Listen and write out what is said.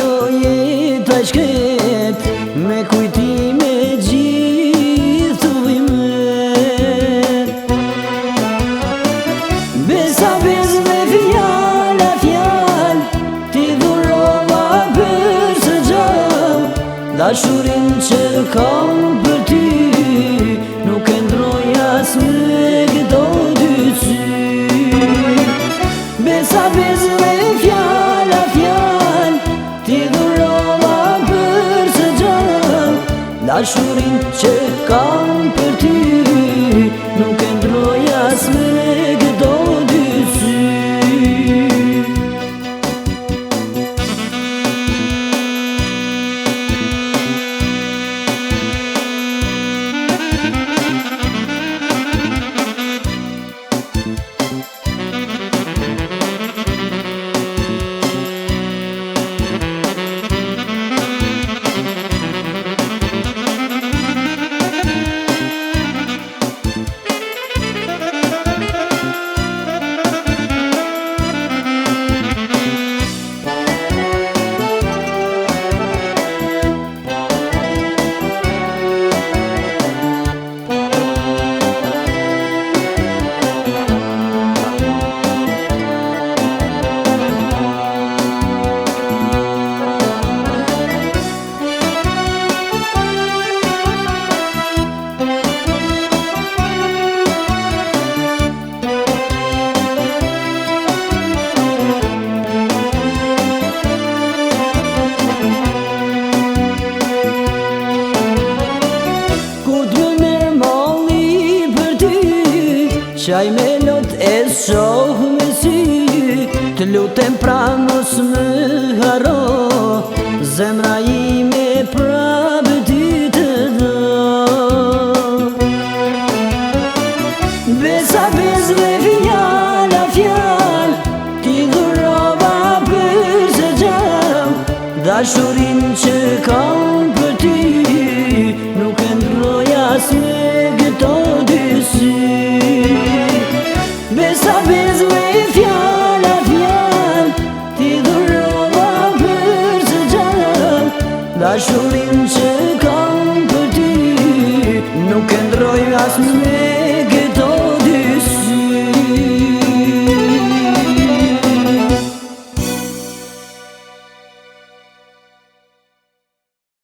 kjo jeta shkret, me kujtime gjithë vimet. Besa bez me fjalla fjall, ti dhurova për së gjall. Dashurin që kam për ty, nuk e ndroj as me këto dy sy. Besa bez me fjalla fjall, ti dhurova për së gjall. Dashurin që kam për ty, nuk e ndroj as me këto dy sy. Qaj me lot e shoh me sy, të lutem pra mos më haro, zemra ime prapë ty të do. Besa bez me fjalla fjall, ti dhurova për së gjall. Dashurin që kam për ty, nuk e ndroj as me këto dy sy. Besa bez me fjalla fjall, ti dhurova për së gjall. Dashurin që kam për ty, nuk e ndroj as me